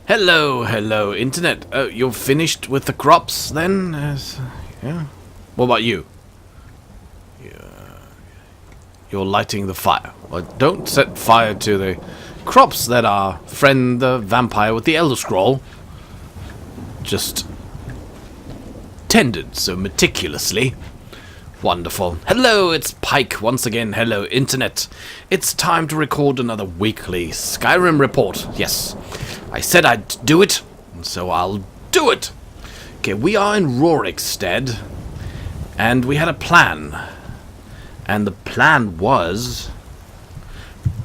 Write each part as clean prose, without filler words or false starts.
Hello, hello, Internet. Oh, you're finished with the crops, then? Yeah. What about you? You're lighting the fire. Well, don't set fire to the crops that our friend the vampire with the Elder Scroll just tended so meticulously. Wonderful. Hello, it's Pike once again. Hello, Internet. It's time to record another weekly Skyrim report. Yes, I said I'd do it, and so I'll do it. Okay, we are in Rorikstead, and we had a plan. And the plan was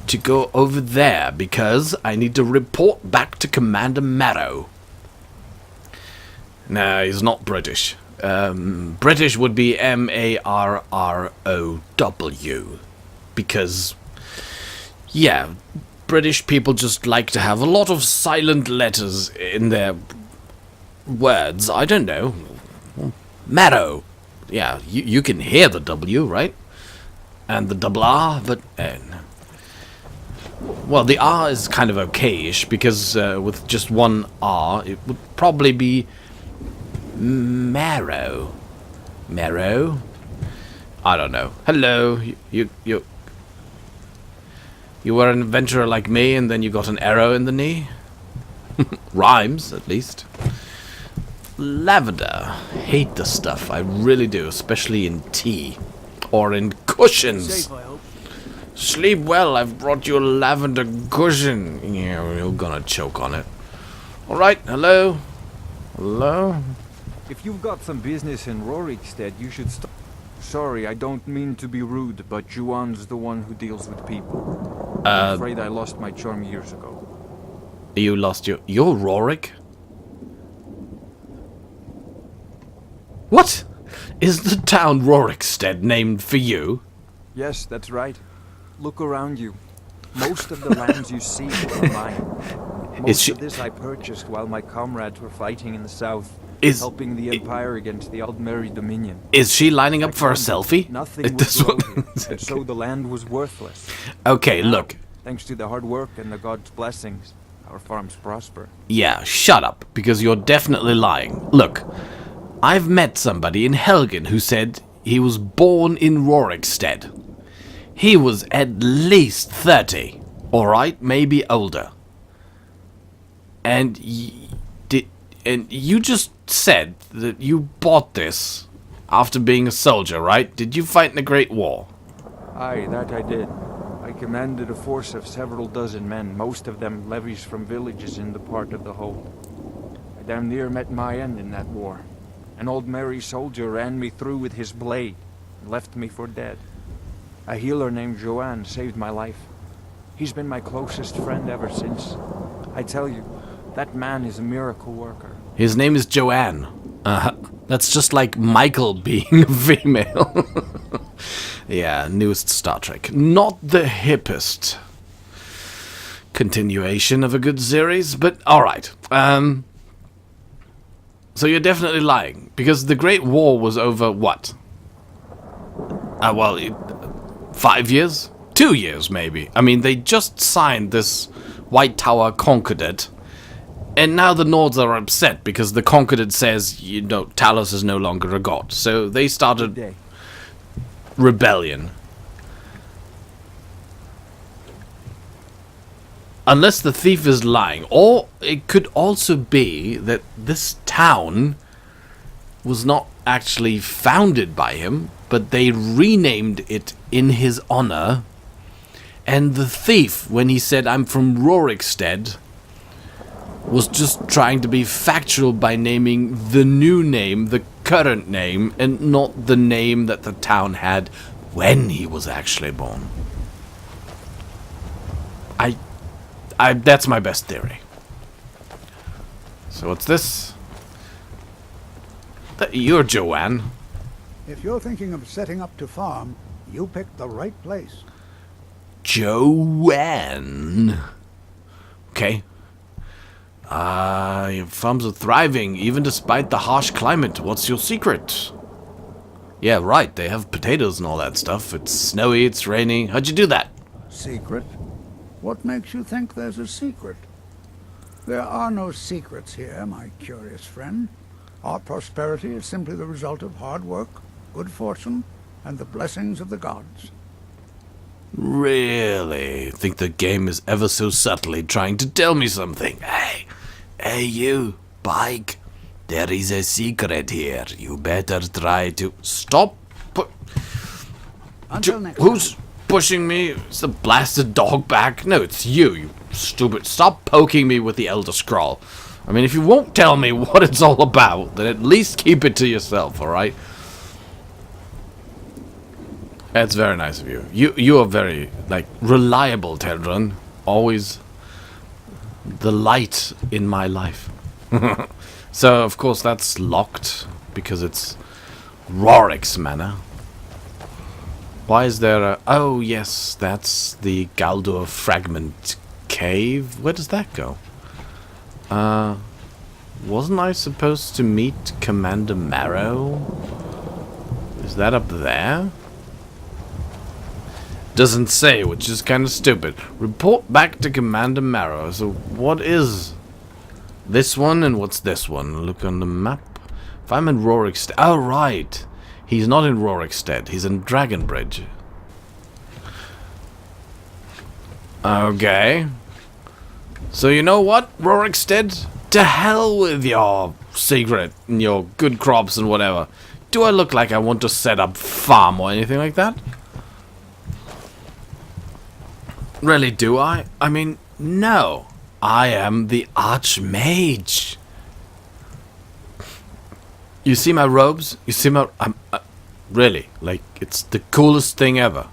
to go over there, because I need to report back to Commander Marrow. No, he's not British. British would be Marrow, because, yeah, British people just like to have a lot of silent letters in their words. I don't know. Marrow. Yeah, you can hear the W, right? And the double R, but well, the R is kind of okayish, because with just one R, it would probably be Marrow. Marrow? I don't know. Hello, you were an adventurer like me, and then you got an arrow in the knee? Rhymes, at least. Lavender. Hate the stuff, I really do, especially in tea. Or in cushions. Safe, I hope. Sleep well, I've brought you a lavender cushion. Yeah, you're gonna choke on it. Alright, hello? Hello? If you've got some business in Rorikstead, you should stop. Sorry, I don't mean to be rude, but Juan's the one who deals with people. I'm afraid I lost my charm years ago. You lost you're Rorik? What? Is the town Rorikstead named for you? Yes, that's right. Look around you. Most of the lands you see are mine. Most of this I purchased while my comrades were fighting in the south, helping the Empire against the Aldmeri Dominion. Is she lining up for a selfie? Nothing would grow here, and so the land was worthless. Okay, look. Thanks to the hard work and the gods' blessings, our farms prosper. Yeah, shut up, because you're definitely lying. Look, I've met somebody in Helgen who said he was born in Rorikstead. He was at least 30, alright, maybe older. And you just said that you bought this after being a soldier, right? Did you fight in the Great War? Aye, that I did. I commanded a force of several dozen men, most of them levies from villages in the part of the hold. I damn near met my end in that war. An old merry soldier ran me through with his blade and left me for dead. A healer named Joanne saved my life. He's been my closest friend ever since. I tell you, that man is a miracle worker. His name is Joanne. That's just like Michael being a female. Yeah, newest Star Trek. Not the hippest continuation of a good series, but alright. So you're definitely lying, because the Great War was over what? 5 years? 2 years, maybe. I mean, they just signed this White Tower Concordat, and now the Nords are upset because the Concordat says, you know, Talos is no longer a god. So they started rebellion. Unless the thief is lying. Or it could also be that this town was not actually founded by him, but they renamed it in his honor. And the thief, when he said, I'm from Rorikstead, was just trying to be factual by naming the new name, the current name, and not the name that the town had when he was actually born. That's my best theory. So what's this? You're Joanne. If you're thinking of setting up to farm, you picked the right place. Joanne. Okay. Your farms are thriving, even despite the harsh climate. What's your secret? Yeah, right, they have potatoes and all that stuff. It's snowy, it's rainy. How'd you do that? Secret? What makes you think there's a secret? There are no secrets here, my curious friend. Our prosperity is simply the result of hard work, good fortune, and the blessings of the gods. Really? Think the game is ever so subtly trying to tell me something? Hey you, bike. There is a secret here. You better try to stop. Until next Who's time. pushing me? It's the blasted dog back? No, it's you, you stupid. Stop poking me with the Elder Scroll. I mean, if you won't tell me what it's all about, then at least keep it to yourself, alright? That's very nice of you. You are very, like, reliable, Teldron. Always the light in my life. So, of course, that's locked, because it's Rorik's Manor. Why is there a... Oh, yes, that's the Galdur Fragment Cave. Where does that go? Wasn't I supposed to meet Commander Marrow? Is that up there? Doesn't say, which is kind of stupid. Report back to Commander Marrow. So, what is this one and what's this one? Look on the map. If I'm in Rorikstead... Oh, right. He's not in Rorikstead. He's in Dragonbridge. Okay. So you know what, Rorikstead? To hell with your secret and your good crops and whatever. Do I look like I want to set up farm or anything like that? Really, do I? I mean, no. I am the Archmage. You see my robes? You see my... really, like, it's the coolest thing ever.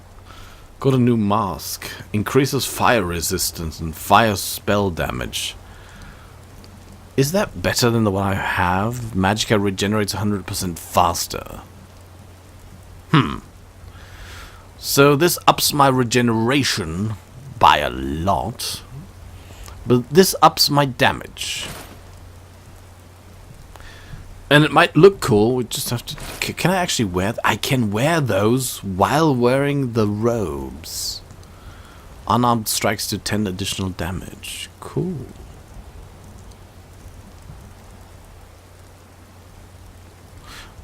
Got a new mask. Increases fire resistance and fire spell damage. Is that better than the one I have? Magicka regenerates 100% faster. So this ups my regeneration by a lot. But this ups my damage. And it might look cool, we just have to... Can I actually wear... I can wear those while wearing the robes. Unarmed strikes do 10 additional damage. Cool.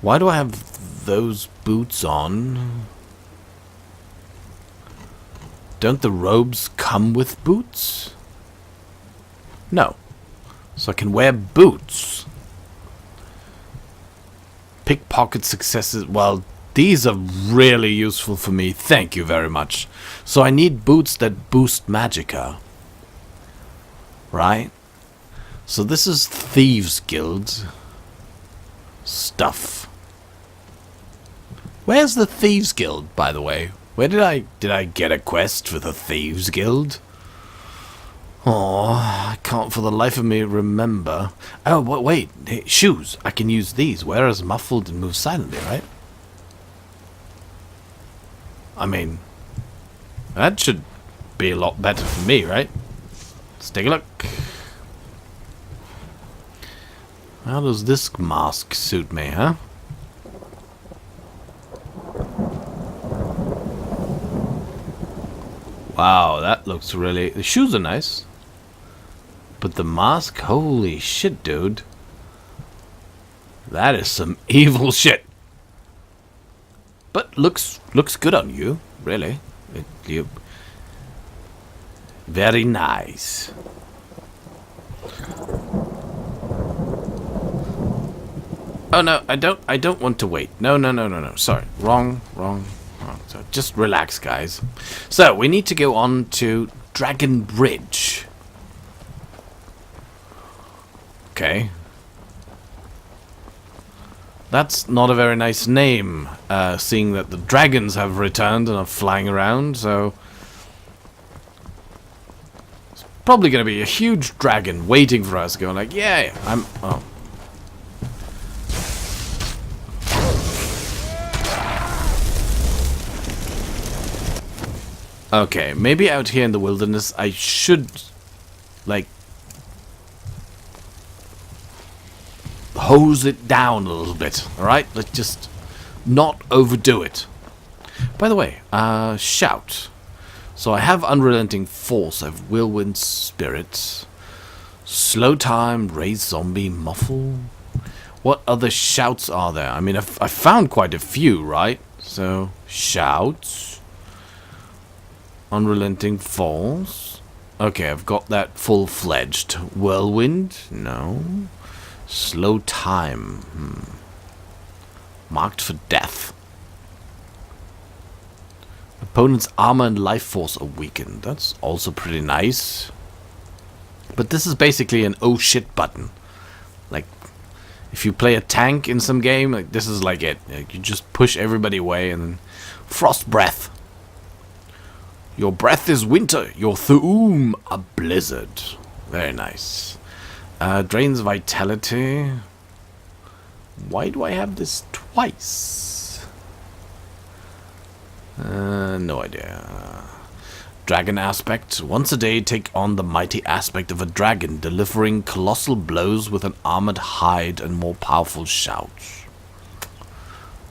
Why do I have those boots on? Don't the robes come with boots? No. So I can wear boots. Pickpocket successes. Well, these are really useful for me. Thank you very much. So I need boots that boost Magicka. Right? So this is Thieves Guild stuff. Where's the Thieves Guild, by the way? Where did I get a quest for the Thieves Guild? Oh, I can't for the life of me remember. Oh, wait. Hey, shoes. I can use these. Wear as muffled and move silently, right? I mean, that should be a lot better for me, right? Let's take a look. How does this mask suit me, huh? Wow, that looks really... The shoes are nice. But the mask, holy shit, dude. That is some evil shit. But looks good on you, really. You very nice. Oh no, I don't want to wait. No. Sorry. Wrong. So just relax, guys. So we need to go on to Dragonbridge. Okay. That's not a very nice name, seeing that the dragons have returned and are flying around, so... It's probably going to be a huge dragon waiting for us, going like, yeah, I'm... Oh. Okay, maybe out here in the wilderness I should, like... hose it down a little bit, alright? Let's just not overdo it. By the way, shout. So I have Unrelenting Force, I have Whirlwind Spirit, Slow time, raise zombie, muffle. What other shouts are there? I mean, I found quite a few, right? So, shouts. Unrelenting falls. Okay, I've got that full-fledged. Whirlwind? No. Slow time. Marked for death. Opponent's armor and life force are weakened. That's also pretty nice. But this is basically an oh shit button. Like, if you play a tank in some game, like, this is like it. Like, you just push everybody away and then frost breath. Your breath is winter. Your thuum a blizzard. Very nice. Drains vitality. Why do I have this twice? No idea. Dragon aspect. Once a day, take on the mighty aspect of a dragon, delivering colossal blows with an armored hide and more powerful shouts.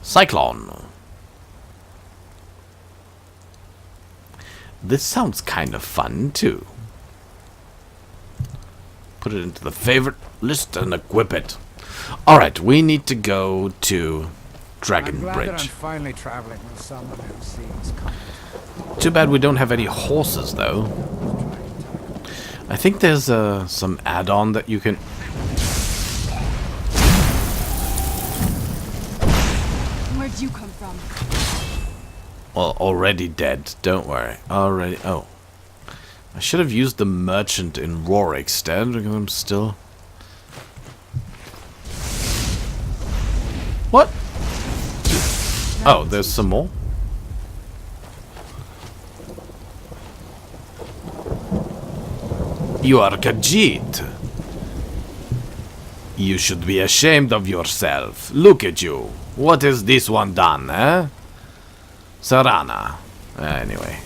Cyclone. This sounds kind of fun, too. Put it into the favorite list and equip it. Alright, we need to go to Dragon I'm glad Bridge. that I'm finally traveling with someone who sees comfort. Too bad we don't have any horses, though. I think there's some add-on that you can... Where'd you come from? Well, already dead. Don't worry. Already... Oh. I should have used the merchant in Roar instead, because I'm still... What? Oh, there's some more? You are Khajiit. You should be ashamed of yourself. Look at you. What has this one done, eh? Sarana. Anyway.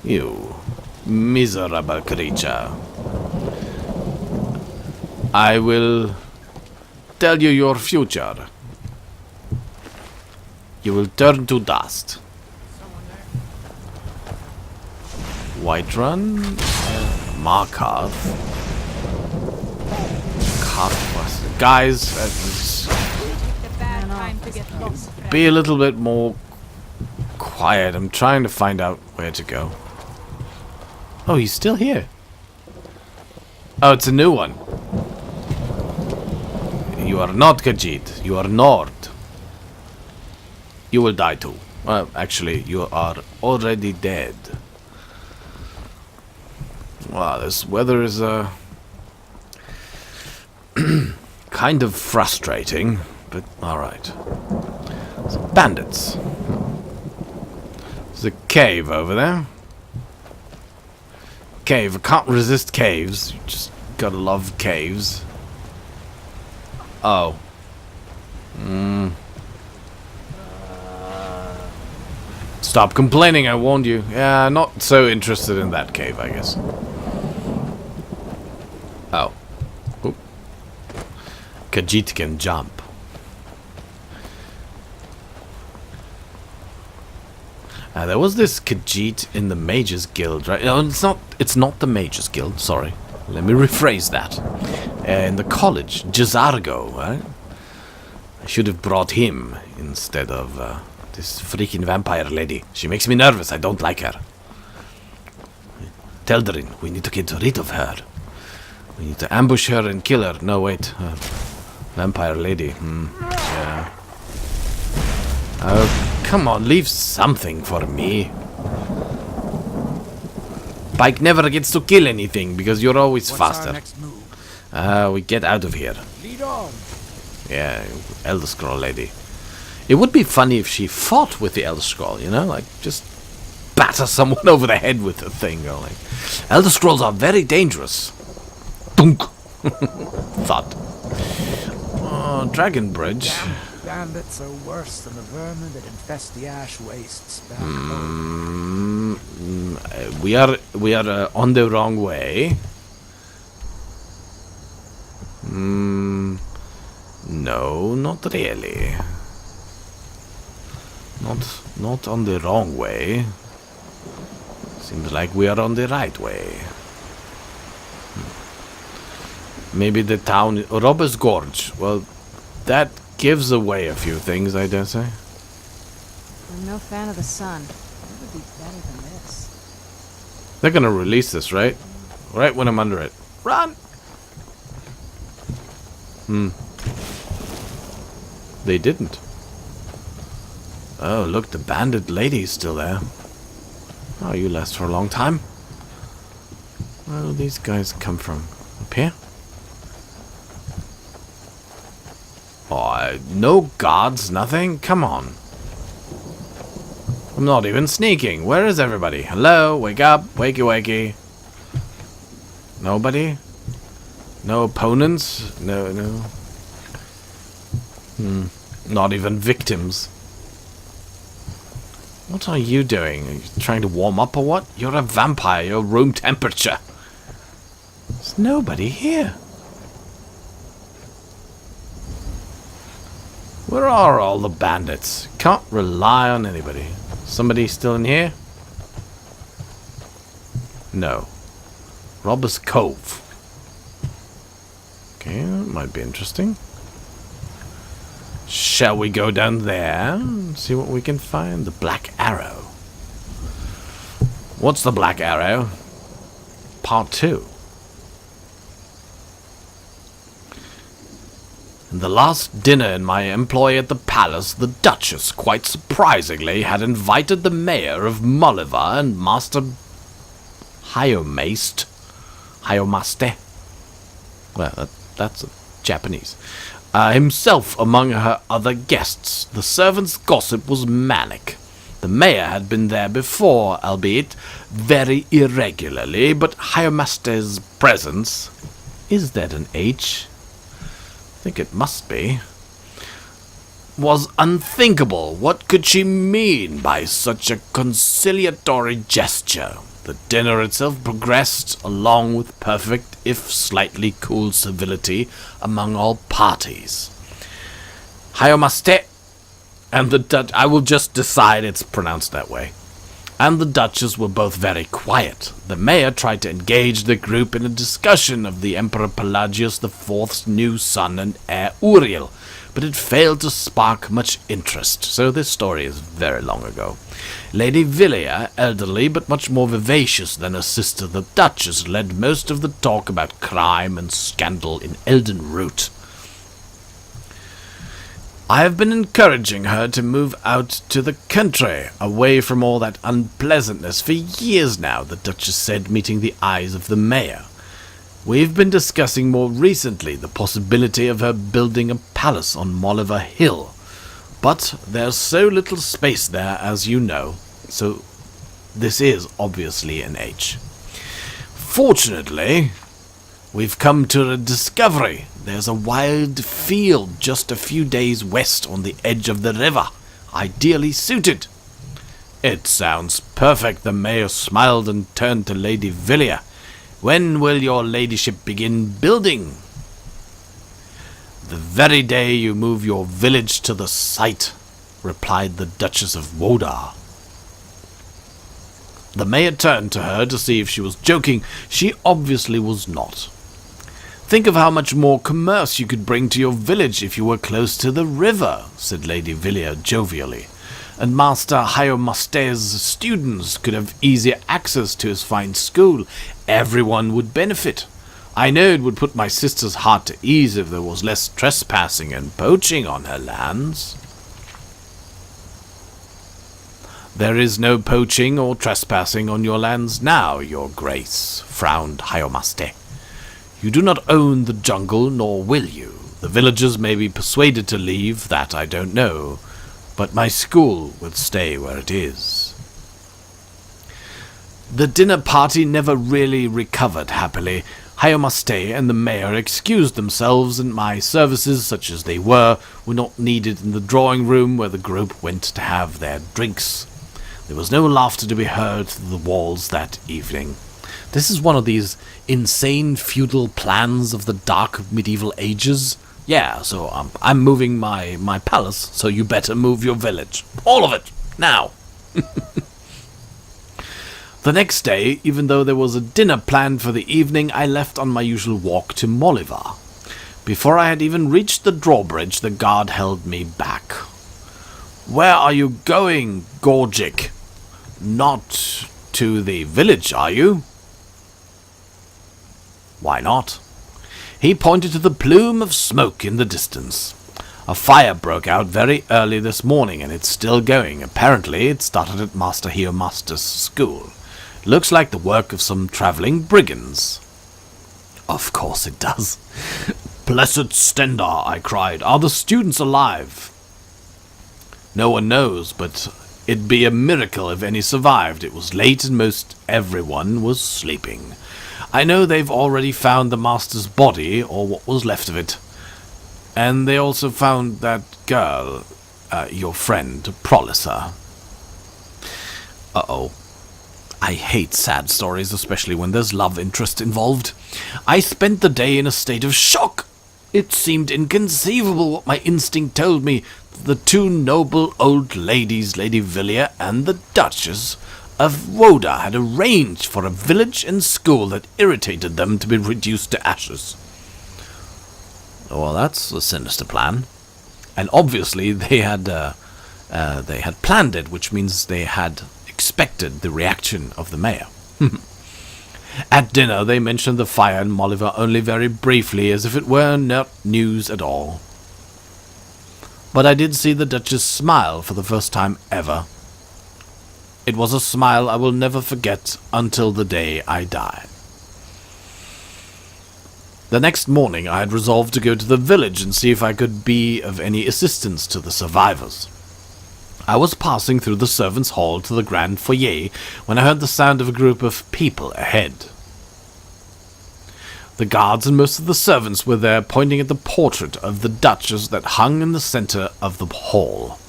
You miserable creature. I will tell you your future. You will turn to dust. Whiterun, Markarth, guys, be a little bit more quiet. I'm trying to find out where to go. Oh, he's still here. Oh, it's a new one. You are not Khajiit. You are Nord. You will die too. Well, actually, you are already dead. Wow, this weather is kind of frustrating, but alright. Some bandits. There's a cave over there. Cave. I can't resist caves. You just gotta love caves. Oh. Stop complaining, I warned you. Yeah, not so interested in that cave, I guess. Oh. Oop. Khajiit can jump. There was this Khajiit in the Mages Guild, right? No, it's not the Mages Guild, sorry. Let me rephrase that. In the college, Jazargo, right? I should have brought him instead of this freaking vampire lady. She makes me nervous, I don't like her. Teldarin, we need to get rid of her. We need to ambush her and kill her. No, wait. Vampire lady. Yeah. Oh, come on, leave something for me. Bike never gets to kill anything because you're always faster. What's our next move? We get out of here. Lead on. Yeah, Elder Scroll lady. It would be funny if she fought with the Elder Scroll, you know? Like, just batter someone over the head with the thing. Or like, Elder Scrolls are very dangerous. Dunk! Thought. Oh, Dragon Bridge. Bandits are worse than the vermin that infest the ash wastes back We are on the wrong way. No, not really. Not on the wrong way. Seems like we are on the right way. Maybe the town... Robbers Gorge. Well, that gives away a few things, I dare say. I'm no fan of the sun. What would be better than this? They're gonna release this, right? Right when I'm under it. Run! They didn't. Oh, look, the bandit lady's still there. Oh, you last for a long time. Where do these guys come from? Up here? Oh, no guards, nothing? Come on. I'm not even sneaking. Where is everybody? Hello? Wake up. Wakey wakey. Nobody? No opponents? No. Not even victims. What are you doing? Are you trying to warm up or what? You're a vampire. You're room temperature. There's nobody here. Where are all the bandits? Can't rely on anybody. Somebody still in here? No. Robbers Cove. Okay, that might be interesting. Shall we go down there and see what we can find? The Black Arrow. What's the Black Arrow? Part 2. In the last dinner in my employ at the palace, the Duchess, quite surprisingly, had invited the mayor of Molliver and Master Hyomaste. Well, that's Japanese. Himself among her other guests. The servants' gossip was manic. The mayor had been there before, albeit very irregularly, but Hyomaste's presence... Is that an H? I think it must be. Was unthinkable. What could she mean by such a conciliatory gesture? The dinner itself progressed along with perfect, if slightly cool civility among all parties. Hyomaste and the Dutch... I will just decide it's pronounced that way. And the Duchess were both very quiet. The mayor tried to engage the group in a discussion of the Emperor Pelagius IV's new son and heir Uriel, but it failed to spark much interest, so this story is very long ago. Lady Villia, elderly but much more vivacious than her sister the Duchess, led most of the talk about crime and scandal in Elden Root. I have been encouraging her to move out to the country, away from all that unpleasantness, for years now, the Duchess said, meeting the eyes of the mayor. We've been discussing more recently the possibility of her building a palace on Molliver Hill, but there's so little space there, as you know, so this is obviously an H. Fortunately, we've come to a discovery. There's a wild field just a few days west on the edge of the river, ideally suited. It sounds perfect. The mayor smiled and turned to Lady Villia. When will your ladyship begin building? The very day you move your village to the site, replied the Duchess of Wodar. The mayor turned to her to see if she was joking. She obviously was not. Think of how much more commerce you could bring to your village if you were close to the river, said Lady Villia jovially, and Master Hyomaste's students could have easier access to his fine school. Everyone would benefit. I know it would put my sister's heart to ease if there was less trespassing and poaching on her lands. There is no poaching or trespassing on your lands now, your grace, frowned Hyomaste. You do not own the jungle, nor will you. The villagers may be persuaded to leave, that I don't know, but my school will stay where it is. The dinner party never really recovered happily. Hyomaste and the mayor excused themselves, and my services, such as they were not needed in the drawing room where the group went to have their drinks. There was no laughter to be heard through the walls that evening. This is one of these insane feudal plans of the dark medieval ages. Yeah, so I'm moving my palace, so you better move your village. All of it, now. The The next day, even though there was a dinner planned for the evening, I left on my usual walk to Molivar. Before I had even reached the drawbridge, the guard held me back. "Where are you going, Gorgic? Not to the village, are you?" "Why not?" He pointed to the plume of smoke in the distance. "A fire broke out very early this morning, and it's still going. Apparently, it started at Master Heomaster's school. Looks like the work of some traveling brigands." "Of course it does." "Blessed Stendar," I cried. "Are the students alive?" "No one knows, but it'd be a miracle if any survived. It was late and most everyone was sleeping. I know they've already found the master's body, or what was left of it. And they also found that girl, your friend, Prolissa." Uh-oh. I hate sad stories, especially when there's love interest involved. I spent the day in a state of shock. It seemed inconceivable what my instinct told me. The two noble old ladies, Lady Villia and the Duchess of Woda, had arranged for a village and school that irritated them to be reduced to ashes. Well, that's a sinister plan. And obviously they had planned it, which means they had expected the reaction of the mayor. At dinner, they mentioned the fire in Molivar only very briefly, as if it were not news at all. But I did see the Duchess smile for the first time ever. It was a smile I will never forget until the day I die. The next morning, I had resolved to go to the village and see if I could be of any assistance to the survivors. I was passing through the servants' hall to the grand foyer when I heard the sound of a group of people ahead. The guards and most of the servants were there, pointing at the portrait of the Duchess that hung in the center of the hall.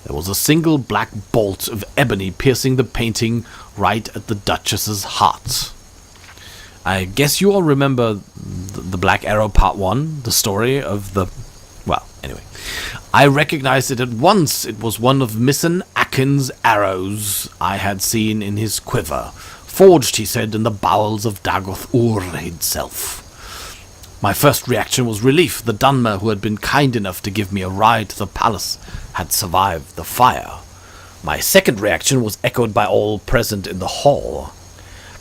There was a single black bolt of ebony piercing the painting right at the Duchess's heart. I guess you all remember the Black Arrow Part 1, the story of the... Well, anyway. I recognized it at once. It was one of Misson Akin's arrows I had seen in his quiver, forged, he said, in the bowels of Dagoth-Ur himself. My first reaction was relief. The Dunmer, who had been kind enough to give me a ride to the palace, had survived the fire. My second reaction was echoed by all present in the hall.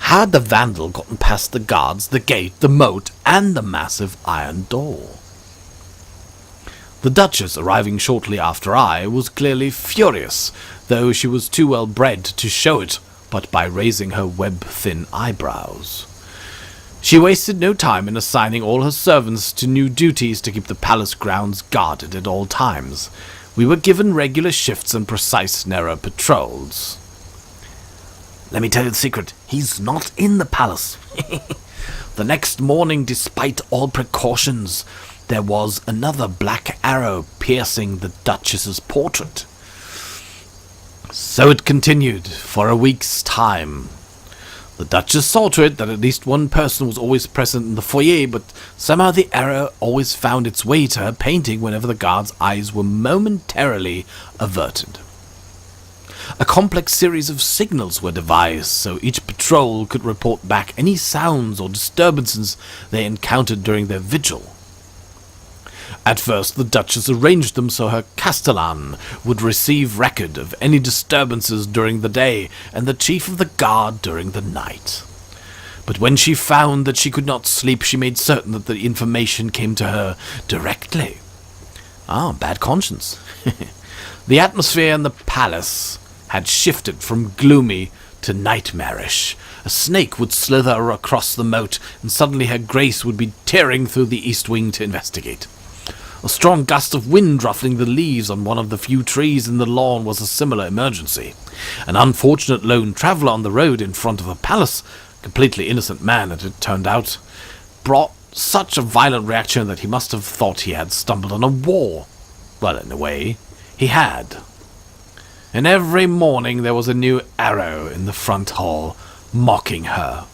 Had the vandal gotten past the guards, the gate, the moat, and the massive iron door? The Duchess, arriving shortly after I, was clearly furious, though she was too well bred to show it but by raising her web-thin eyebrows. She wasted no time in assigning all her servants to new duties to keep the palace grounds guarded at all times. We were given regular shifts and precise, narrow patrols. Let me tell you the secret. He's not in the palace. The next morning, despite all precautions, there was another black arrow piercing the Duchess's portrait. So it continued for a week's time. The Duchess saw to it that at least one person was always present in the foyer, but somehow the arrow always found its way to her painting whenever the guards' eyes were momentarily averted. A complex series of signals were devised so each patrol could report back any sounds or disturbances they encountered during their vigil. At first, the Duchess arranged them so her castellan would receive record of any disturbances during the day, and the chief of the guard during the night. But when she found that she could not sleep, she made certain that the information came to her directly. Bad conscience. The atmosphere in the palace had shifted from gloomy to nightmarish. A snake would slither across the moat, and suddenly her grace would be tearing through the east wing to investigate. A strong gust of wind ruffling the leaves on one of the few trees in the lawn was a similar emergency. An unfortunate lone traveller on the road in front of a palace, completely innocent man as it turned out, brought such a violent reaction that he must have thought he had stumbled on a war. Well, in a way, he had. And every morning there was a new arrow in the front hall, mocking her.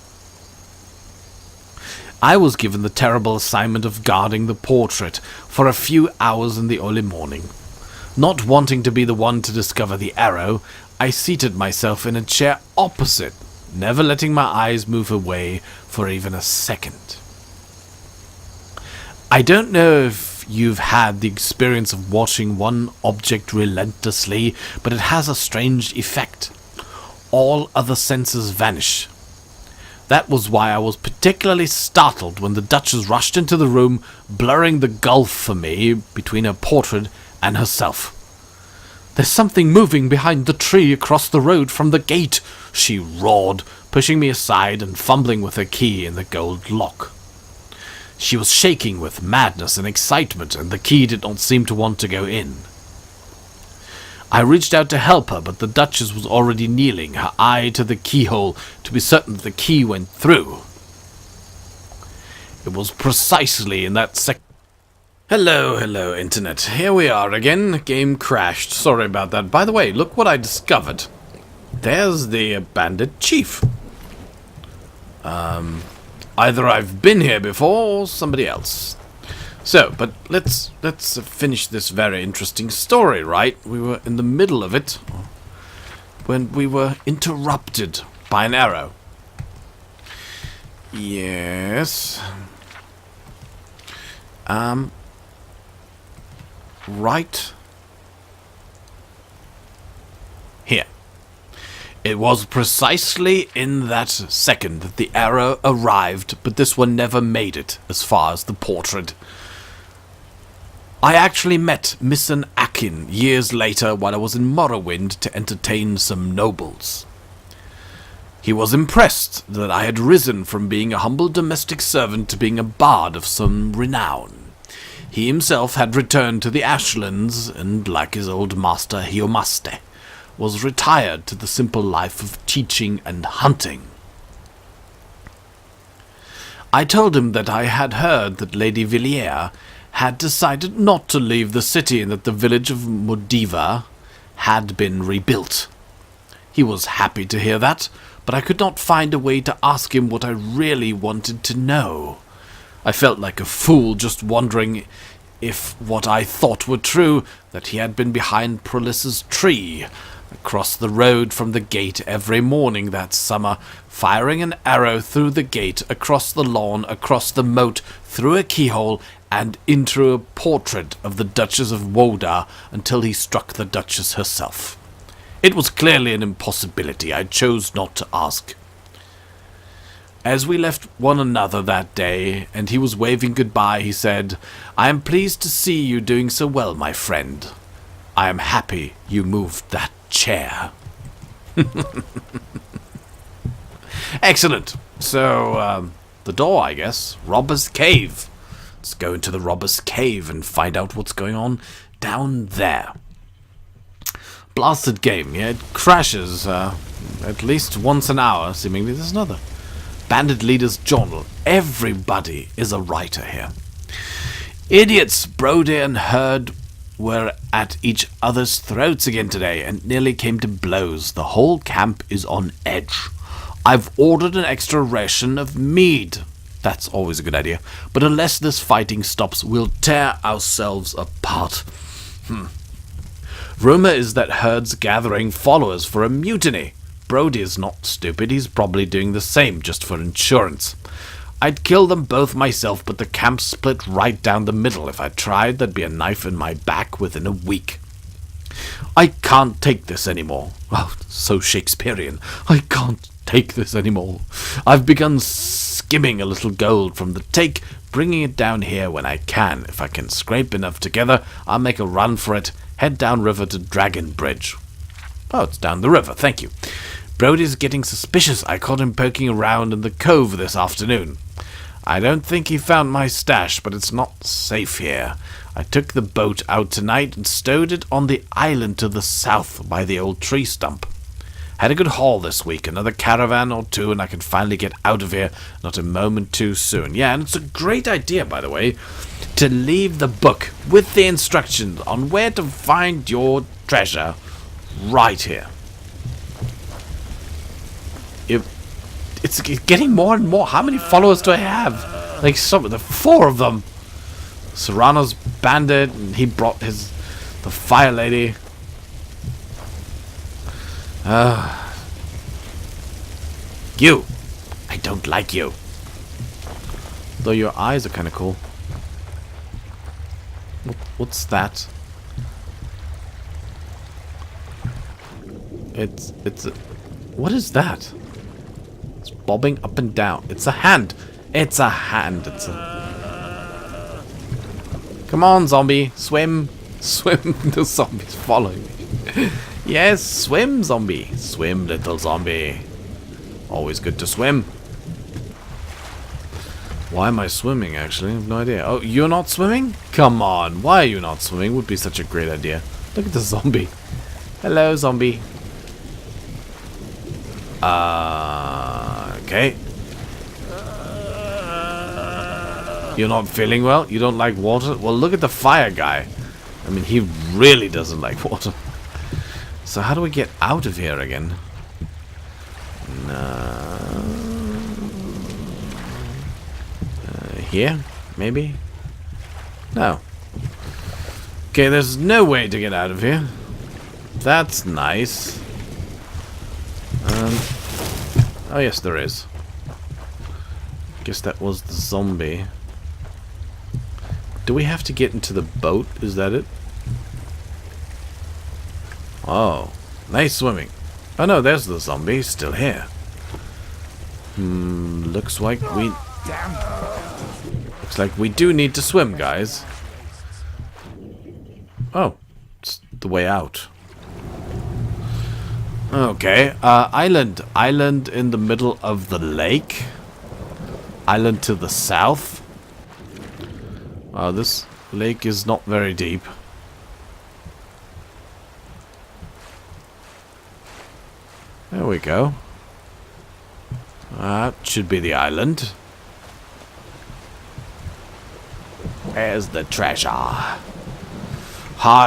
I was given the terrible assignment of guarding the portrait for a few hours in the early morning. Not wanting to be the one to discover the arrow, I seated myself in a chair opposite never letting my eyes move away for even a second. I don't know if you've had the experience of watching one object relentlessly, but it has a strange effect. All other senses vanish. That was why I was particularly startled when the Duchess rushed into the room, blurring the gulf for me between her portrait and herself. "There's something moving behind the tree across the road from the gate," she roared, pushing me aside and fumbling with her key in the gold lock. She was shaking with madness and excitement, and the key did not seem to want to go in. I reached out to help her, but the Duchess was already kneeling, her eye to the keyhole to be certain that the key went through. It was precisely in that second. Hello, Internet. Here we are again. Game crashed. Sorry about that. By the way, look what I discovered. There's the bandit chief. Either I've been here before or somebody else. So, but let's finish this very interesting story, right? We were in the middle of it when we were interrupted by an arrow. Yes. Right here. It was precisely in that second that the arrow arrived, but this one never made it as far as the portrait. I actually met Misson Akin years later while I was in Morrowind to entertain some nobles. He was impressed that I had risen from being a humble domestic servant to being a bard of some renown. He himself had returned to the Ashlands and, like his old master Hiomaste, was retired to the simple life of teaching and hunting. I told him that I had heard that Lady Villiers had decided not to leave the city and that the village of Modiva had been rebuilt. He was happy to hear that, but I could not find a way to ask him what I really wanted to know. I felt like a fool just wondering if what I thought were true, that he had been behind Prolissa's tree, across the road from the gate every morning that summer, firing an arrow through the gate, across the lawn, across the moat, through a keyhole, and into a portrait of the Duchess of Woda until he struck the Duchess herself. It was clearly an impossibility. I chose not to ask. As we left one another that day, and he was waving goodbye, he said, "I am pleased to see you doing so well, my friend. I am happy you moved that chair." Excellent. So, the door, I guess. Robber's Cave. Let's go into the Robber's Cave and find out what's going on down there. Blasted game, yeah, it crashes at least once an hour, seemingly. There's another. Bandit Leader's Journal. Everybody is a writer here. Idiots, Brody and Herd were at each other's throats again today and nearly came to blows. The whole camp is on edge. I've ordered an extra ration of mead. That's always a good idea. But unless this fighting stops, we'll tear ourselves apart. Rumor is that Herd's gathering followers for a mutiny. Brody is not stupid. He's probably doing the same just for insurance. I'd kill them both myself, but the camp split right down the middle. If I tried, there'd be a knife in my back within a week. I can't take this anymore. Oh, so Shakespearean. I can't take this anymore. I've begun skimming a little gold from the take, bringing it down here when I can. If I can scrape enough together, I'll make a run for it, head down river to Dragon Bridge. Oh, it's down the river, thank you. Brody's getting suspicious. I caught him poking around in the cove this afternoon. I don't think he found my stash, but it's not safe here. I took the boat out tonight and stowed it on the island to the south by the old tree stump. Had a good haul this week, another caravan or two, and I can finally get out of here, not a moment too soon. Yeah, and it's a great idea, by the way, to leave the book with the instructions on where to find your treasure right here. It's getting more and more. How many followers do I have? Like, the 4 of them. Serrano's bandit, and he brought the fire lady. You! I don't like you. Though your eyes are kind of cool. What's that? It's a... What is that? It's bobbing up and down. It's a hand. It's a hand. It's a... Come on, zombie. Swim. Swim. The zombie's following me. Yes, swim, zombie. Swim, little zombie. Always good to swim. Why am I swimming, actually? I have no idea. Oh, you're not swimming? Come on. Why are you not swimming? Would be such a great idea. Look at the zombie. Hello, zombie. Okay. You're not feeling well? You don't like water? Well, look at the fire guy. I mean, he really doesn't like water. So how do we get out of here again? Here? Maybe? No. Okay, there's no way to get out of here. That's nice. Oh yes, there is. Guess that was the zombie. Do we have to get into the boat? Is that it? Oh, nice swimming. Oh no, there's the zombie, still here. Looks like we... Looks like we do need to swim, guys. Oh, it's the way out. Okay, island. Island in the middle of the lake. Island to the south. Wow, this lake is not very deep. There we go. That should be the island. Where's the treasure? Har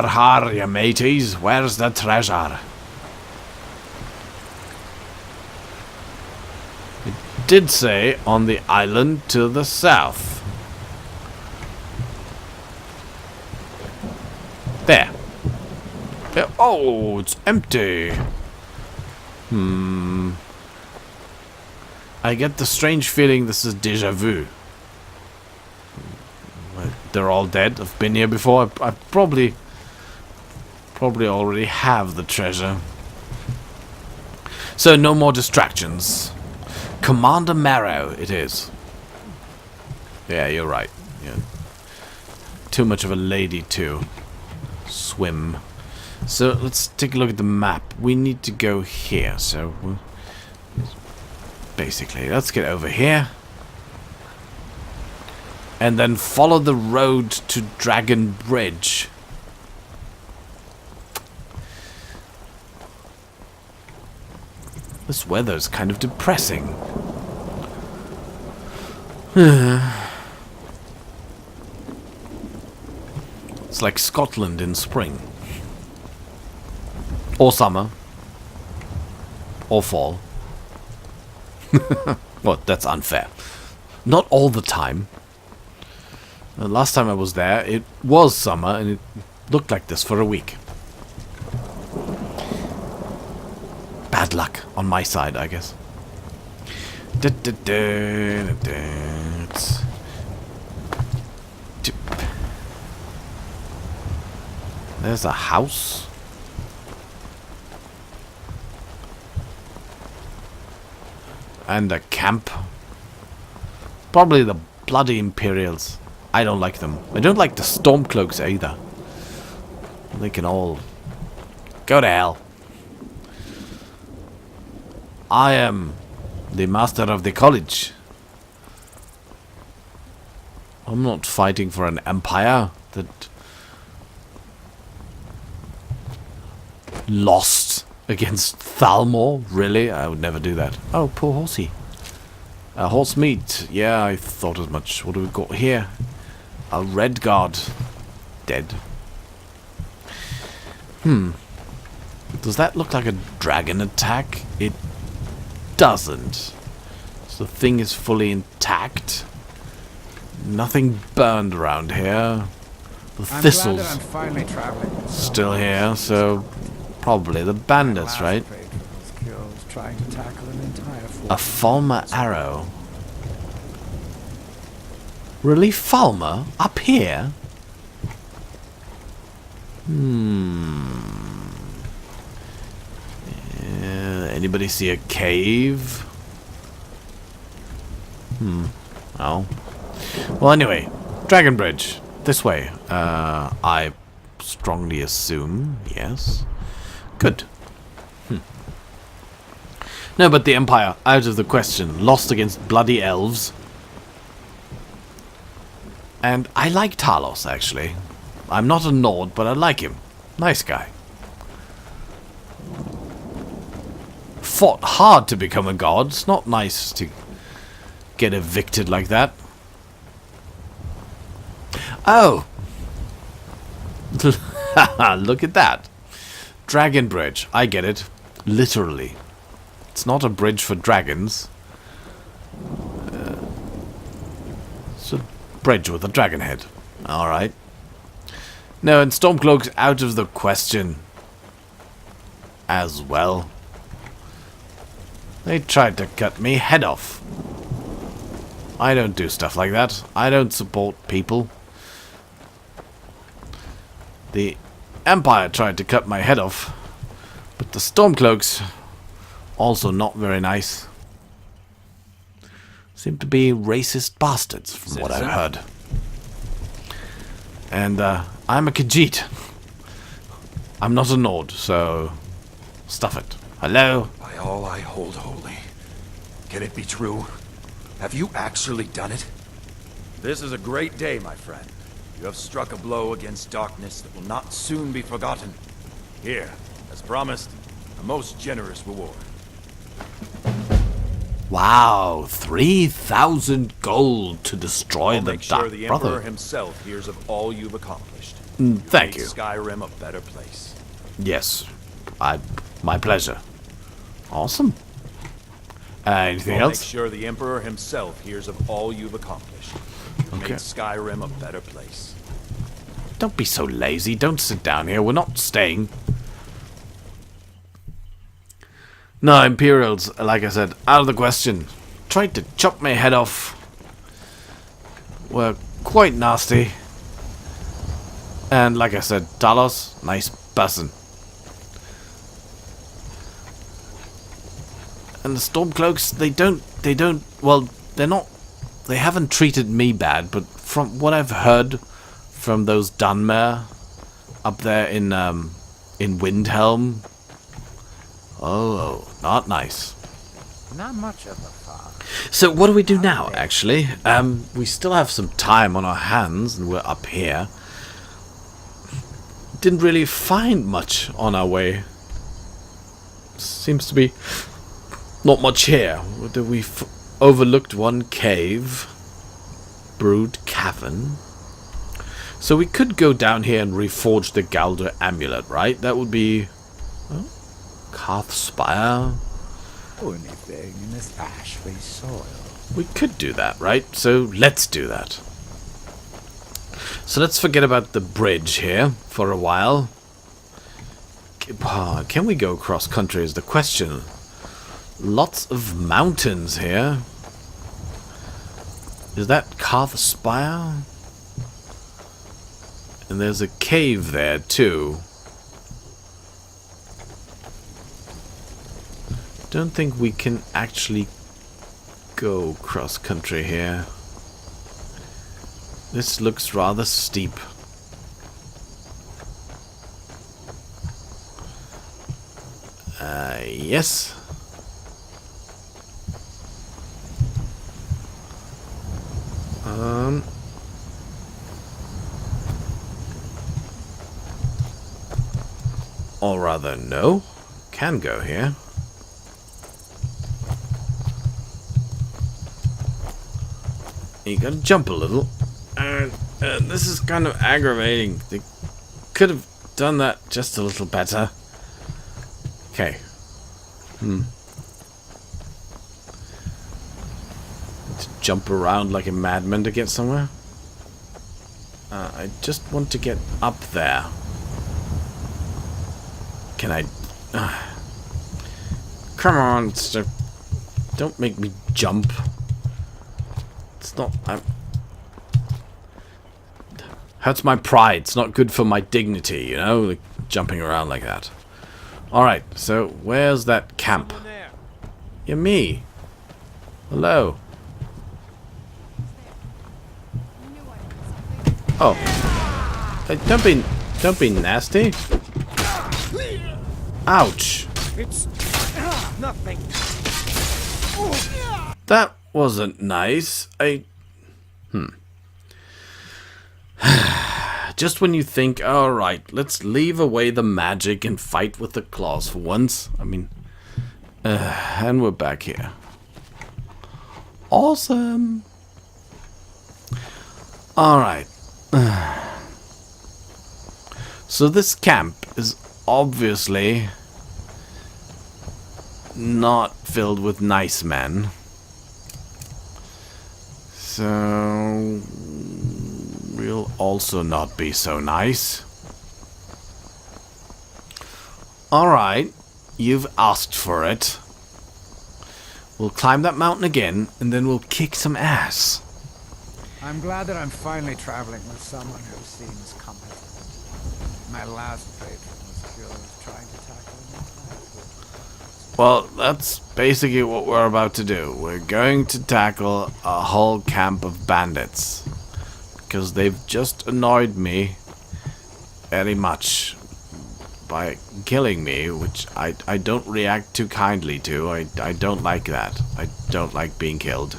har, you mateys. Where's the treasure? It did say on the island to the south. There. There. Oh, it's empty. I get the strange feeling this is déjà vu. They're all dead. I've been here before. I probably already have the treasure. So no more distractions. Commander Marrow it is. Yeah, you're right. Yeah. Too much of a lady to swim. So let's take a look at the map. We need to go here. So basically, let's get over here. And then follow the road to Dragon Bridge. This weather's kind of depressing. It's like Scotland in spring. Or summer. Or fall. Well, that's unfair. Not all the time. The last time I was there, it was summer and it looked like this for a week. Bad luck on my side, I guess. There's a house. And a camp. Probably the bloody Imperials. I don't like them. I don't like the Stormcloaks either. They can all go to hell. I am the master of the college. I'm not fighting for an empire that lost against Thalmor. Really? I would never do that. Oh, poor horsey. Horse meat. Yeah, I thought as much. What do we got here? A red guard. Dead. Does that look like a dragon attack? It doesn't. So the thing is fully intact. Nothing burned around here. The thistles I'm finally traveling. still here, so probably the bandits, right? Killed trying to tackle an entire A Falmer arrow. Really, Falmer? Up here? Anybody see a cave? Oh. Well, anyway. Dragon Bridge. This way. I strongly assume. Yes. Good. No, but the Empire, out of the question. Lost against bloody elves. And I like Talos, actually. I'm not a Nord, but I like him. Nice guy. Fought hard to become a god. It's not nice to get evicted like that. Oh! Look at that. Dragon Bridge. I get it. Literally. It's not a bridge for dragons. It's a bridge with a dragon head. Alright. No, and Stormcloak's out of the question. As well. They tried to cut me head off. I don't do stuff like that. I don't support people. The Empire tried to cut my head off. But the Stormcloaks, also not very nice. Seem to be racist bastards, from what I've heard. And I'm a Khajiit. I'm not a Nord, so stuff it. Hello? By all I hold holy. Can it be true? Have you actually done it? This is a great day, my friend. You have struck a blow against darkness that will not soon be forgotten. Here, as promised, a most generous reward. Wow, 3,000 gold to destroy I'll the make sure Dark the Brother. Emperor himself hears of all you've accomplished. Thank you. Make Skyrim a better place. Yes, my pleasure. Awesome. Anything I'll else? make sure the Emperor himself hears of all you've accomplished. Okay. Make Skyrim a better place. Don't be so lazy. Don't sit down here. We're not staying. No, Imperials, like I said, out of the question. Tried to chop my head off. Were quite nasty. And like I said, Talos, nice person. And the Stormcloaks, they haven't treated me bad, but from what I've heard from those Dunmer up there in Windhelm, oh, not nice. Not much of a father. So what do we do now, actually? We still have some time on our hands, and we're up here. Didn't really find much on our way. Seems to be not much here. We overlooked one cave. Brood Cavern. So we could go down here and reforge the Galder amulet, right? That would be... Oh, Carth Spire. Anything in this ash-free soil. We could do that, right? So let's do that. So let's forget about the bridge here for a while. Can we go across country is the question. Lots of mountains here. Is that Carth Spire? And there's a cave there too. Don't think we can actually go cross country here. This looks rather steep. Yes. Or rather, no. Can go here. You gotta jump a little. This is kind of aggravating. They could have done that just a little better. Okay. To jump around like a madman to get somewhere. I just want to get up there. Can I... Come on, Don't make me jump. It's not... hurts my pride. It's not good for my dignity, you know? Like, jumping around like that. Alright, so where's that camp? Yeah, me. Hello. Oh. Hey, don't be nasty. Ouch. It's nothing. That wasn't nice. Just when you think, alright, let's leave away the magic and fight with the claws for once. I mean, and we're back here. Awesome. Alright. So this camp is obviously not filled with nice men. So we'll also not be so nice. Alright, you've asked for it. We'll climb that mountain again, and then we'll kick some ass. I'm glad that I'm finally traveling with someone who seems competent. My last patron was killed trying to tackle me. Well, that's basically what we're about to do. We're going to tackle a whole camp of bandits. Because they've just annoyed me very much by killing me, which I don't react too kindly to. I don't like that. I don't like being killed.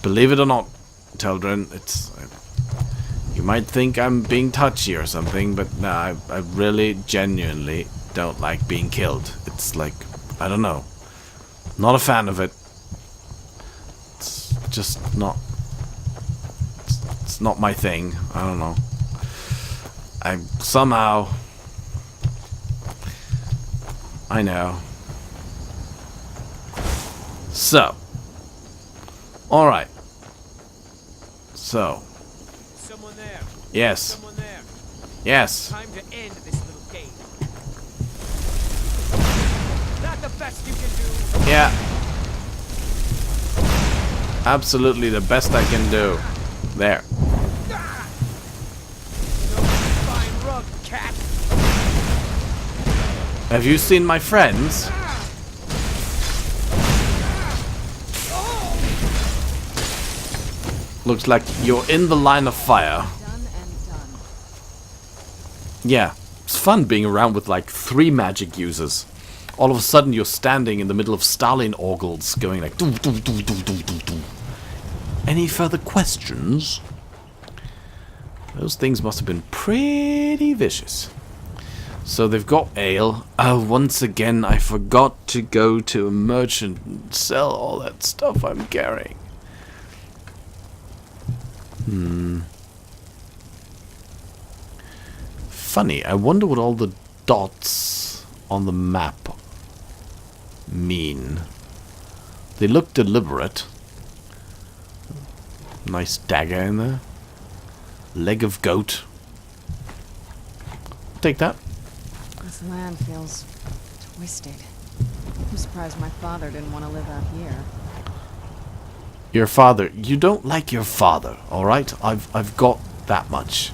Believe it or not, children, it's... you might think I'm being touchy or something, but no, I really genuinely don't like being killed. It's like, I don't know. Not a fan of it. It's just not... It's not my thing. I don't know. I somehow... I know. So. Alright. So. Someone there. Yes. Someone there. Yes. Time to end this little game. Not the best you can do. Yeah. Absolutely the best I can do. There. No fine rug, cat. Have you seen my friends? Looks like you're in the line of fire. Done and done. Yeah, it's fun being around with like 3 magic users. All of a sudden you're standing in the middle of Stalin ogles going like doo doo doo doo doo doo doo. Any further questions? Those things must have been pretty vicious. So they've got ale. Oh, once again, I forgot to go to a merchant and sell all that stuff I'm carrying. Funny, I wonder what all the dots on the map mean. They look deliberate. Nice dagger in there. Leg of goat. Take that. This land feels twisted. I'm surprised my father didn't want to live out here. Your father. You don't like your father, alright? I've got that much.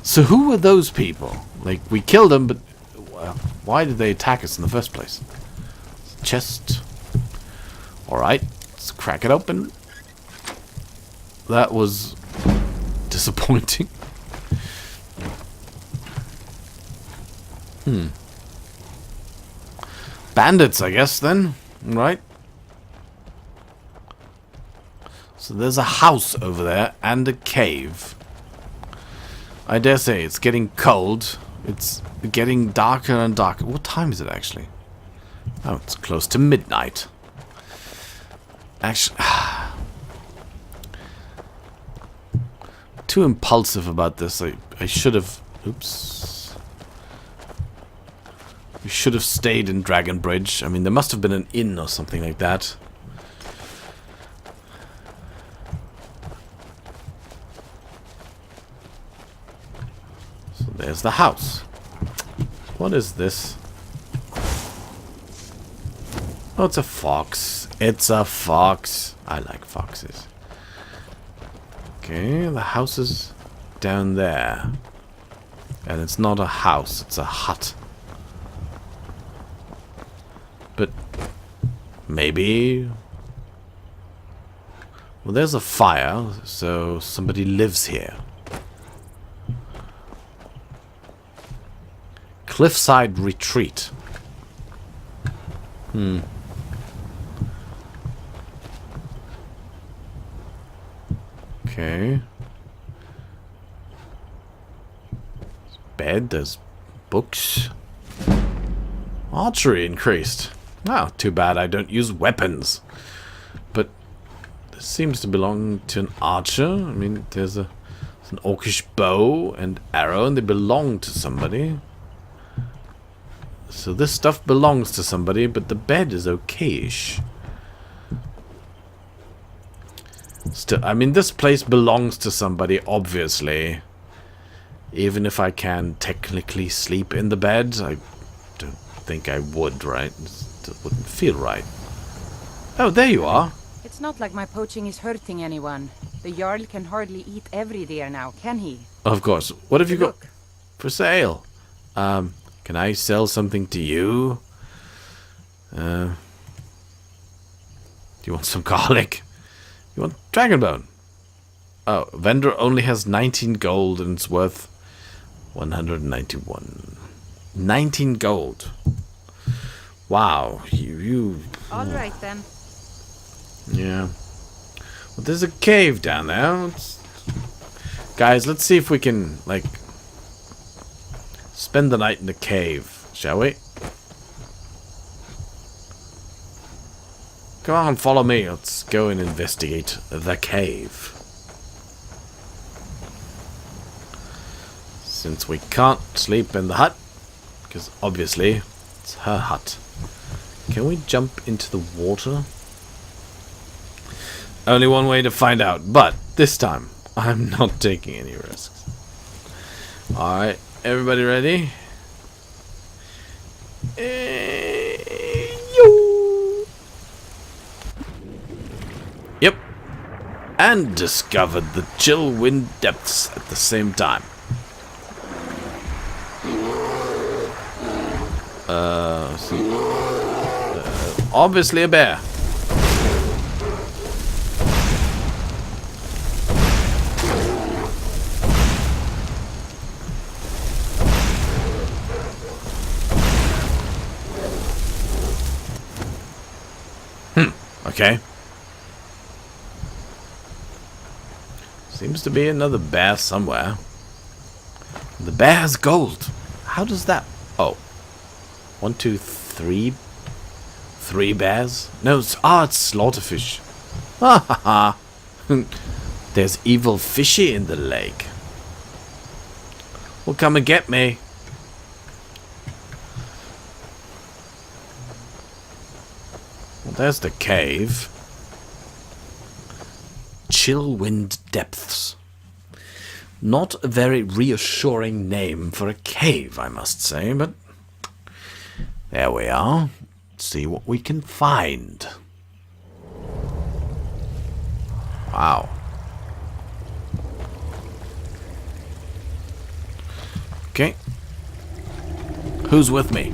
So who were those people? Like, we killed them, but why did they attack us in the first place? Chest. Alright, let's crack it open. That was disappointing. Bandits, I guess, then. Right? So there's a house over there and a cave. I dare say it's getting cold. It's getting darker and darker. What time is it, actually? Oh, it's close to midnight. Actually... too impulsive about this. I should have... Oops. We should have stayed in Dragon Bridge. I mean, there must have been an inn or something like that. So there's the house. What is this? Oh, it's a fox. It's a fox. I like foxes. Okay, the house is down there. And it's not a house, it's a hut. But maybe... Well, there's a fire, so somebody lives here. Cliffside retreat. Okay. Bed, there's books. Archery increased. Oh, too bad I don't use weapons. But this seems to belong to an archer. I mean, there's an orcish bow and arrow, and they belong to somebody. So this stuff belongs to somebody, but the bed is okayish. Still, I mean, this place belongs to somebody, obviously. Even if I can technically sleep in the bed, I don't think I would, right? It wouldn't feel right. Oh, there you are. It's not like my poaching is hurting anyone. The Jarl can hardly eat every deer now, can he? Of course. What have you got Look. for sale? Can I sell something to you? Do you want some garlic? You want dragon bone? Oh, vendor only has 19 gold and it's worth 191. 19 gold. Wow, you. All right then. Yeah. Well, there's a cave down there. Guys, let's see if we can, like, spend the night in the cave, shall we? Come on, follow me. Let's go and investigate the cave. Since we can't sleep in the hut, because obviously it's her hut. Can we jump into the water? Only one way to find out, but this time I'm not taking any risks. Alright, everybody ready? Yep. And discovered the chill wind depths at the same time. Obviously a bear. Okay. Seems to be another bear somewhere. The bear has gold. How does that... Oh. 1, 2, 3... 3 bears? No, it's slaughterfish. Ha ha ha. There's evil fishy in the lake. Well, come and get me. Well, there's the cave. Chill wind depths. Not a very reassuring name for a cave, I must say, but there we are. Let's see what we can find. Wow. Okay. Who's with me?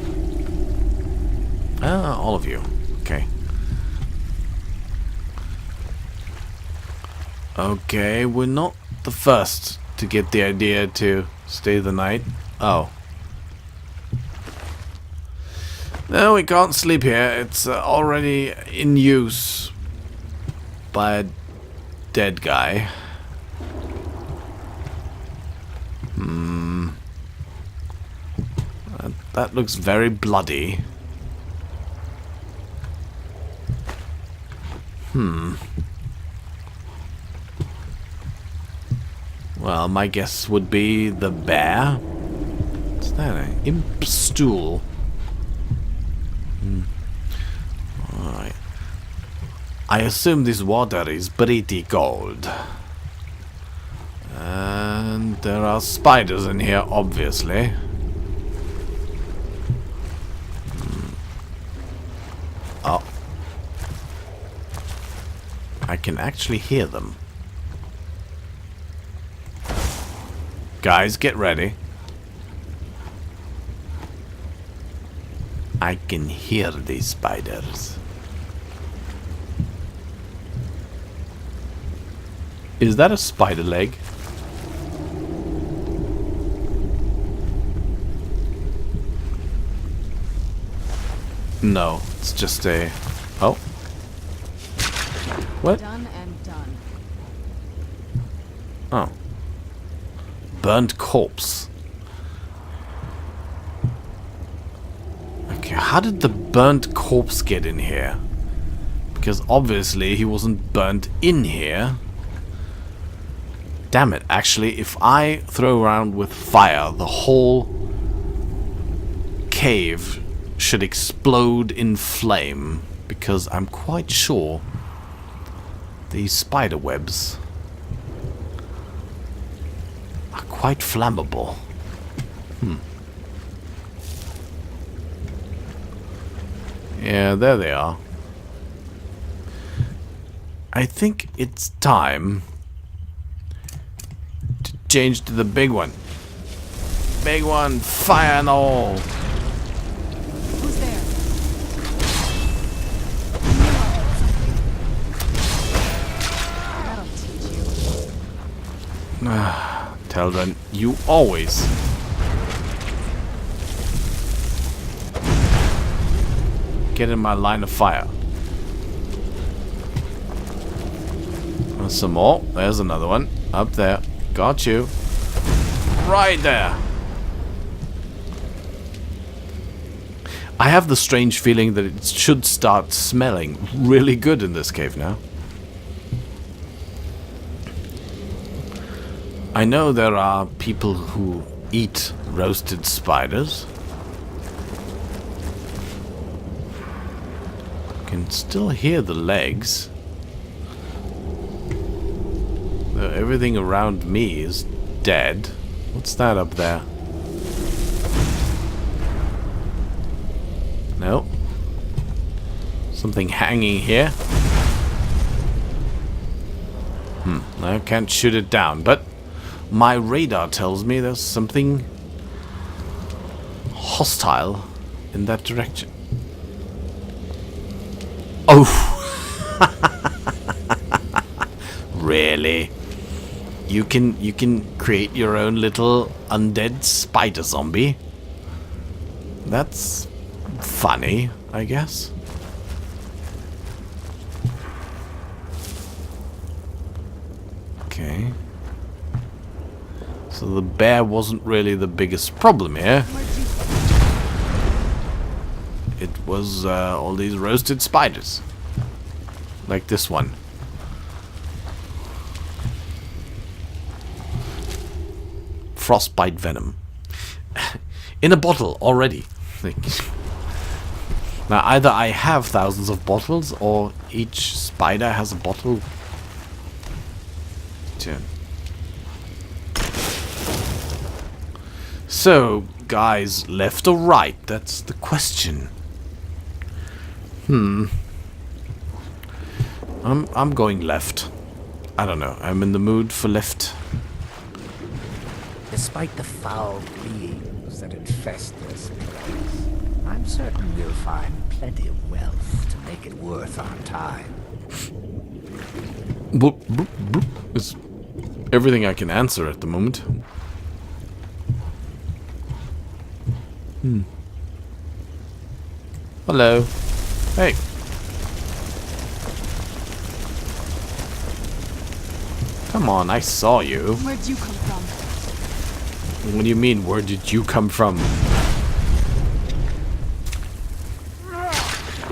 All of you. Okay. Okay, we're not the first to get the idea to stay the night. Oh. No, we can't sleep here. It's already in use by a dead guy. That looks very bloody. Well, my guess would be the bear. What's that? An imp stool. Alright. I assume this water is pretty cold. And there are spiders in here, obviously. Oh, I can actually hear them. Guys, get ready. I can hear these spiders. Is that a spider leg? No, it's just a... Oh. What? Done and done. Oh. Burnt corpse. Okay, how did the burnt corpse get in here? Because obviously he wasn't burnt in here. Damn it, actually, if I throw around with fire, the whole cave should explode in flame. Because I'm quite sure these spider webs are quite flammable. Yeah, there they are. I think it's time to change to the big one. Big one, fire and all. Who's there? That'll teach you. Teldren, you always... get in my line of fire. Some more. There's another one. Up there. Got you. Right there. I have the strange feeling that it should start smelling really good in this cave now. I know there are people who eat roasted spiders. Can still hear the legs. Though everything around me is dead. What's that up there? No. Something hanging here. I can't shoot it down, but my radar tells me there's something hostile in that direction. Oh! Really? You can create your own little undead spider zombie? That's funny, I guess. Okay. So the bear wasn't really the biggest problem here. It was all these roasted spiders. Like this one. Frostbite venom. In a bottle already. Now either I have thousands of bottles or each spider has a bottle. So, guys, left or right? That's the question. I'm going left. I don't know. I'm in the mood for left. Despite the foul beings that infest this place, I'm certain we'll find plenty of wealth to make it worth our time. Boop, boop, boop. It's everything I can answer at the moment. Hello. Hey. Come on, I saw you. Where'd you come from? What do you mean, where did you come from?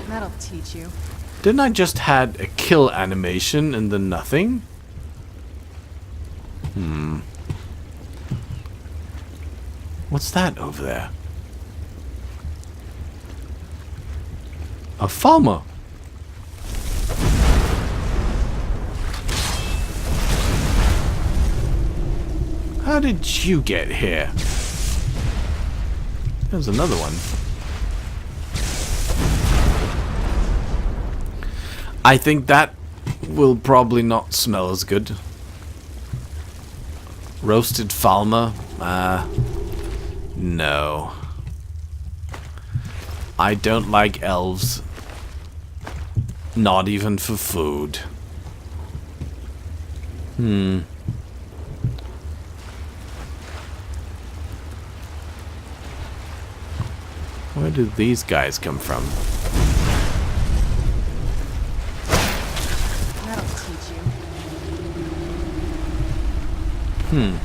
That'll teach you. Didn't I just had a kill animation and then nothing? What's that over there? A farmer. How did you get here? There's another one. I think that will probably not smell as good. Roasted falmer? No. I don't like elves. Not even for food. Where do these guys come from? That'll teach you.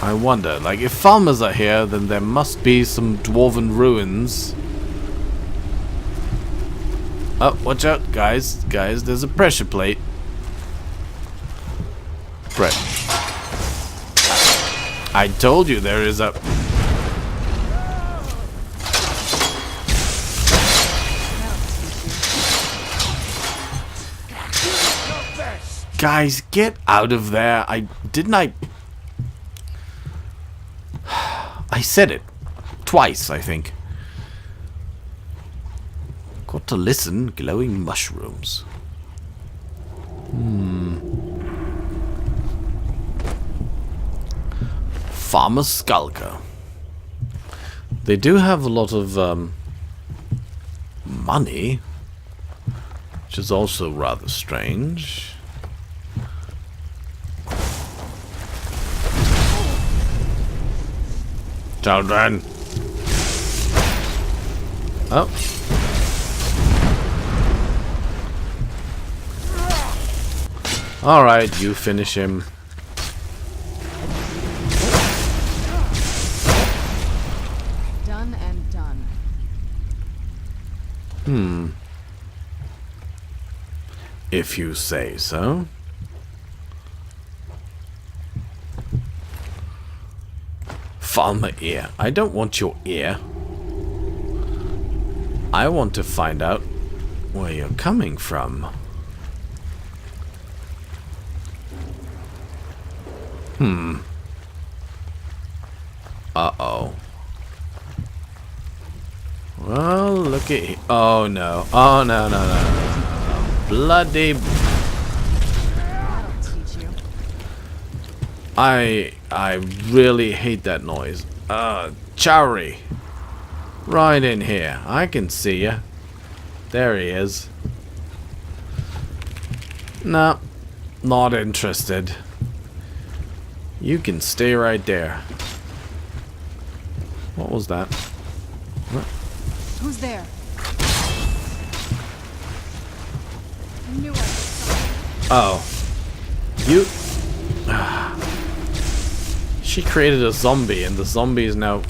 I wonder, like, if farmers are here, then there must be some dwarven ruins. Oh, watch out, guys. Guys, there's a pressure plate. Right. I told you there is a... Guys, get out of there. I said it. Twice, I think. Got to listen. Glowing mushrooms. Farmer's Skulker. They do have a lot of money, which is also rather strange. Children. Oh. Alright, you finish him. Done and done. If you say so. Farmer ear. I don't want your ear. I want to find out where you're coming from. Uh-oh. Well, look at... Oh, no. Oh, no, no, no. Bloody... That'll teach you. I really hate that noise. Chowry. Right in here. I can see you. There he is. No. Not interested. You can stay right there. What was that? What? Who's there? I knew I heard something. Oh. You... She created a zombie, and the zombie is now...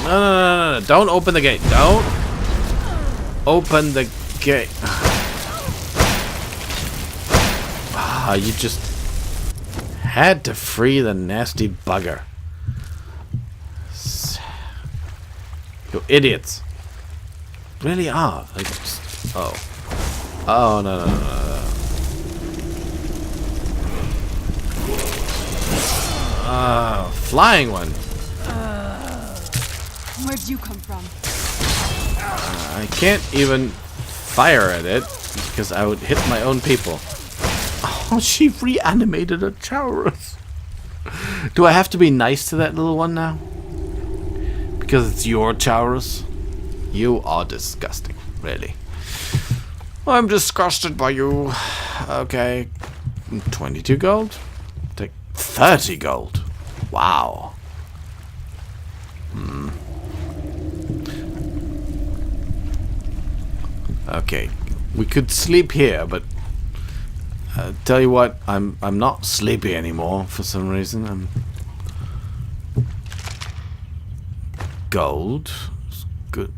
No. Don't open the gate. Don't open the gate. You just had to free the nasty bugger. You idiots. Really are. Like, just, oh. Oh, no. Flying one. Where'd you come from? I can't even fire at it because I would hit my own people. Oh, she reanimated a Chaurus. Do I have to be nice to that little one now? Because it's your Chaurus? You are disgusting, really. I'm disgusted by you. Okay. 22 gold? Take 30 gold. Wow. Okay. We could sleep here, but tell you what, I'm not sleepy anymore for some reason. Gold. It's good.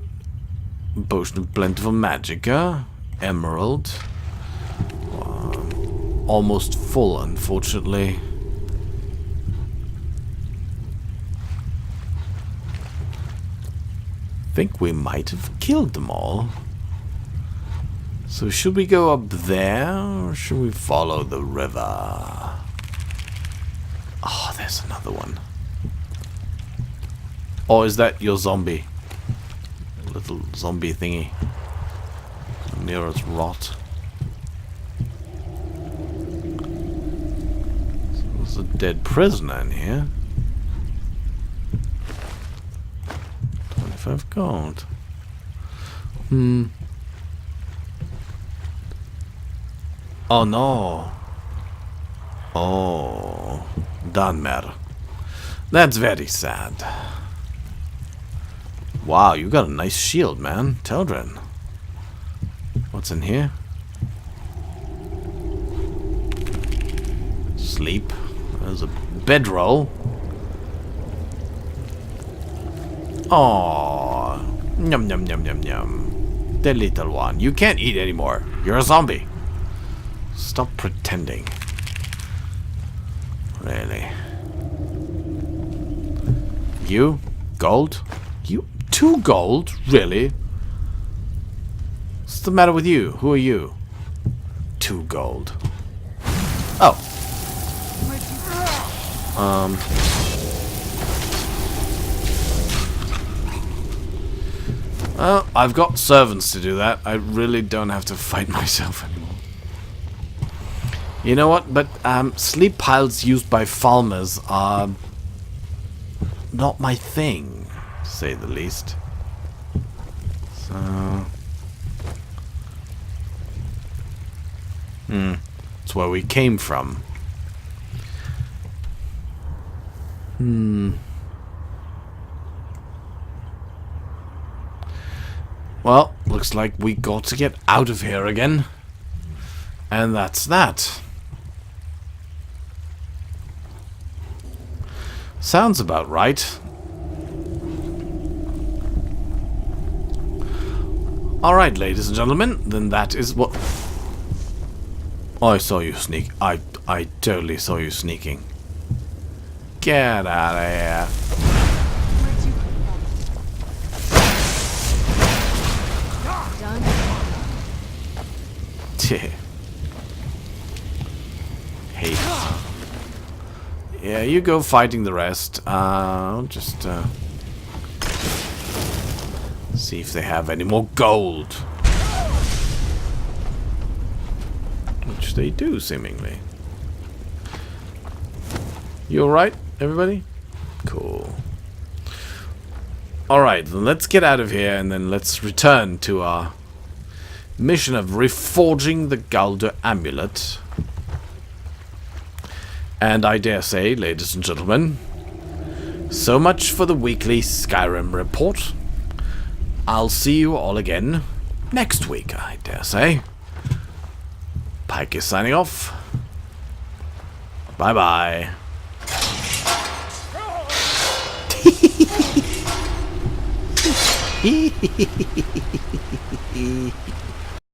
Potion of Plentiful Magicka. Emerald. Almost full, unfortunately. Think we might have killed them all. So should we go up there, or should we follow the river? Oh, there's another one. Or is that your zombie? Little zombie thingy. Near as rot. So there's a dead prisoner in here. 25 gold. Oh no. Oh. Dunmer. That's very sad. Wow, you got a nice shield, man. Teldrin. What's in here? Sleep. There's a bedroll. Oh, yum yum yum yum yum. The little one. You can't eat anymore. You're a zombie. Stop pretending. Really. You? Gold? You? 2 gold? Really? What's the matter with you? Who are you? 2 gold. Oh. Well, I've got servants to do that. I really don't have to fight myself anymore. You know what? But sleep piles used by farmers are not my thing, to say the least. So... That's where we came from. Well, looks like we got to get out of here again. And that's that. Sounds about right. Alright, ladies and gentlemen, then that is what... Oh, I saw you sneak. I totally saw you sneaking. Get out of here. Hate. Yeah, you go fighting the rest. I'll just see if they have any more gold. Which they do, seemingly. You alright, everybody? Cool. Alright, then let's get out of here and then let's return to our mission of reforging the Galder amulet. And I dare say, ladies and gentlemen, so much for the weekly Skyrim report. I'll see you all again next week, I dare say. Pike is signing off. Bye-bye.